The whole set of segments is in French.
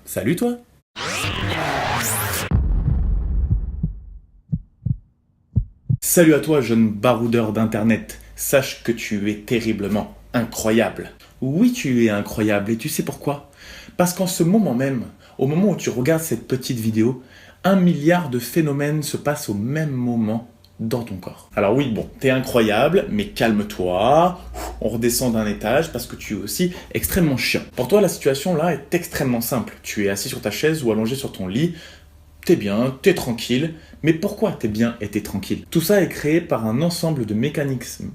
Salut toi! Salut à toi, jeune baroudeur d'internet. Sache que tu es terriblement incroyable. Oui, tu es incroyable et tu sais pourquoi? Parce qu'en ce moment même, au moment où tu regardes cette petite vidéo, 1 milliard de phénomènes se passent au même moment dans ton corps. Alors oui, bon, t'es incroyable, mais calme-toi, on redescend d'un étage parce que tu es aussi extrêmement chiant. Pour toi, la situation là est extrêmement simple. Tu es assis sur ta chaise ou allongé sur ton lit, t'es bien, t'es tranquille, mais pourquoi t'es bien et t'es tranquille? Tout ça est créé par un ensemble de mécanismes.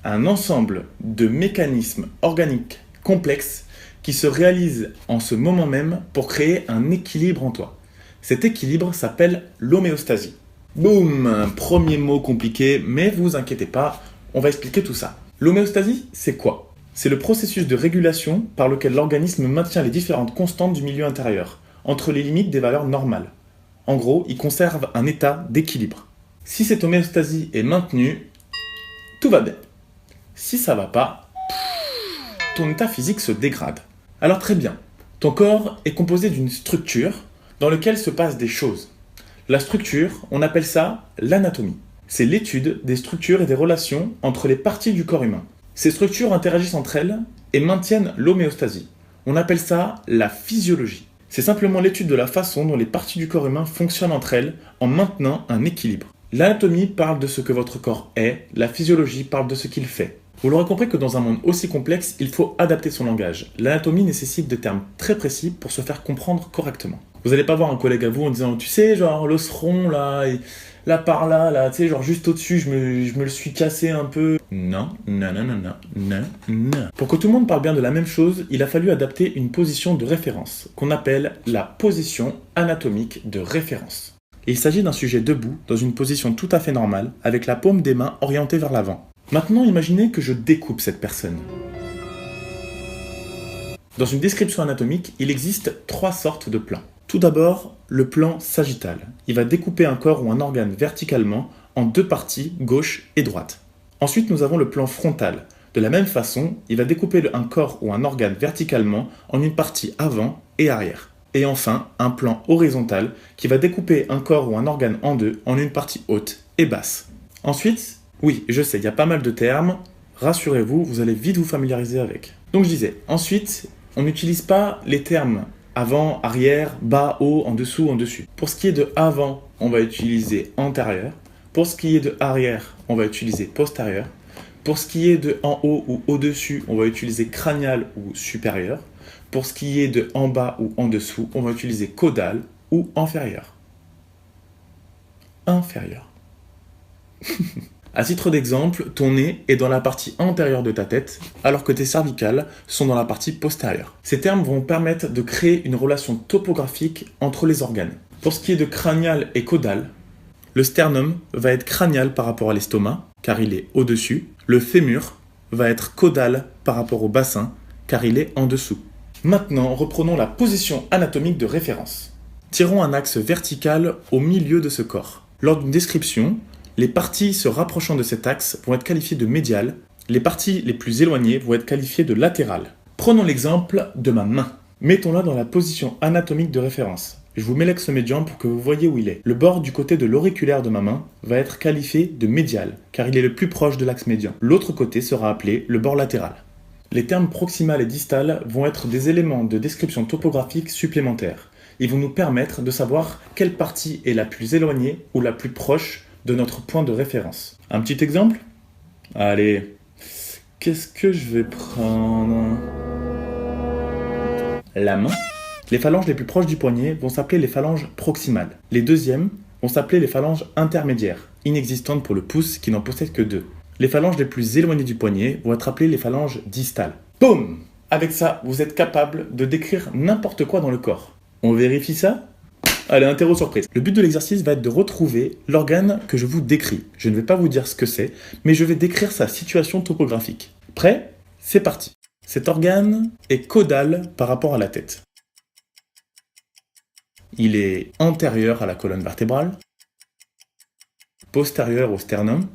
Un ensemble de mécanismes organiques complexes qui se réalisent en ce moment même pour créer un équilibre en toi. Cet équilibre s'appelle l'homéostasie. Boum, premier mot compliqué, mais vous inquiétez pas, on va expliquer tout ça. L'homéostasie, c'est quoi? C'est le processus de régulation par lequel l'organisme maintient les différentes constantes du milieu intérieur, entre les limites des valeurs normales. En gros, il conserve un état d'équilibre. Si cette homéostasie est maintenue, tout va bien. Si ça va pas, ton état physique se dégrade. Alors très bien, ton corps est composé d'une structure dans laquelle se passent des choses. La structure, on appelle ça l'anatomie. C'est l'étude des structures et des relations entre les parties du corps humain. Ces structures interagissent entre elles et maintiennent l'homéostasie. On appelle ça la physiologie. C'est simplement l'étude de la façon dont les parties du corps humain fonctionnent entre elles en maintenant un équilibre. L'anatomie parle de ce que votre corps est, la physiologie parle de ce qu'il fait. Vous l'aurez compris que dans un monde aussi complexe, il faut adapter son langage. L'anatomie nécessite des termes très précis pour se faire comprendre correctement. Vous n'allez pas voir un collègue à vous en disant, tu sais, genre l'os rond là, et là par là, tu sais, genre juste au-dessus, je me le suis cassé un peu. Non, non, non, non, non, non, non. Pour que tout le monde parle bien de la même chose, il a fallu adapter une position de référence, qu'on appelle la position anatomique de référence. Il s'agit d'un sujet debout, dans une position tout à fait normale, avec la paume des mains orientée vers l'avant. Maintenant, imaginez que je découpe cette personne. Dans une description anatomique, il existe 3 sortes de plans. Tout d'abord, le plan sagittal. Il va découper un corps ou un organe verticalement en 2 parties, gauche et droite. Ensuite, nous avons le plan frontal. De la même façon, il va découper un corps ou un organe verticalement en une partie avant et arrière. Et enfin, un plan horizontal qui va découper un corps ou un organe en 2 en une partie haute et basse. Ensuite, oui, je sais, il y a pas mal de termes. Rassurez-vous, vous allez vite vous familiariser avec. Donc je disais, ensuite, on n'utilise pas les termes avant, arrière, bas, haut, en dessous, en dessus. Pour ce qui est de avant, on va utiliser antérieur. Pour ce qui est de arrière, on va utiliser postérieur. Pour ce qui est de en haut ou au-dessus, on va utiliser crânial ou supérieur. Pour ce qui est de en bas ou en dessous, on va utiliser caudal ou inférieur. Inférieur. À titre d'exemple, ton nez est dans la partie antérieure de ta tête, alors que tes cervicales sont dans la partie postérieure. Ces termes vont permettre de créer une relation topographique entre les organes. Pour ce qui est de crânial et caudal, le sternum va être crânial par rapport à l'estomac, car il est au-dessus. Le fémur va être caudal par rapport au bassin, car il est en dessous. Maintenant, reprenons la position anatomique de référence. Tirons un axe vertical au milieu de ce corps. Lors d'une description, les parties se rapprochant de cet axe vont être qualifiées de médiales, les parties les plus éloignées vont être qualifiées de latérales. Prenons l'exemple de ma main. Mettons-la dans la position anatomique de référence. Je vous mets l'axe médian pour que vous voyez où il est. Le bord du côté de l'auriculaire de ma main va être qualifié de médial, car il est le plus proche de l'axe médian. L'autre côté sera appelé le bord latéral. Les termes proximal et distal vont être des éléments de description topographique supplémentaires. Ils vont nous permettre de savoir quelle partie est la plus éloignée ou la plus proche de notre point de référence. Un petit exemple? Allez, qu'est-ce que je vais prendre? La main. Les phalanges les plus proches du poignet vont s'appeler les phalanges proximales. Les deuxièmes vont s'appeler les phalanges intermédiaires, inexistantes pour le pouce qui n'en possède que 2. Les phalanges les plus éloignées du poignet vont être appelées les phalanges distales. Boum! Avec ça, vous êtes capable de décrire n'importe quoi dans le corps. On vérifie ça? Allez, interro surprise. Le but de l'exercice va être de retrouver l'organe que je vous décris. Je ne vais pas vous dire ce que c'est, mais je vais décrire sa situation topographique. Prêt? C'est parti. Cet organe est caudal par rapport à la tête. Il est antérieur à la colonne vertébrale, postérieur au sternum.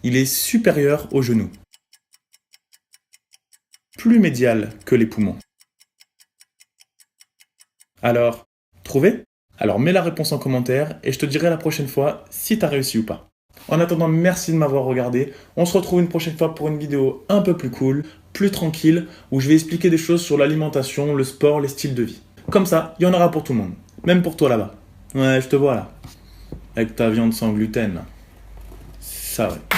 Il est supérieur au genou. plus médial que les poumons. Alors, trouvé? Alors mets la réponse en commentaire et je te dirai la prochaine fois si tu as réussi ou pas. En attendant, merci de m'avoir regardé. On se retrouve une prochaine fois pour une vidéo un peu plus cool, plus tranquille, où je vais expliquer des choses sur l'alimentation, le sport, les styles de vie. Comme ça, il y en aura pour tout le monde. Même pour toi là-bas. Ouais, je te vois là. Avec ta viande sans gluten là. Ça ouais.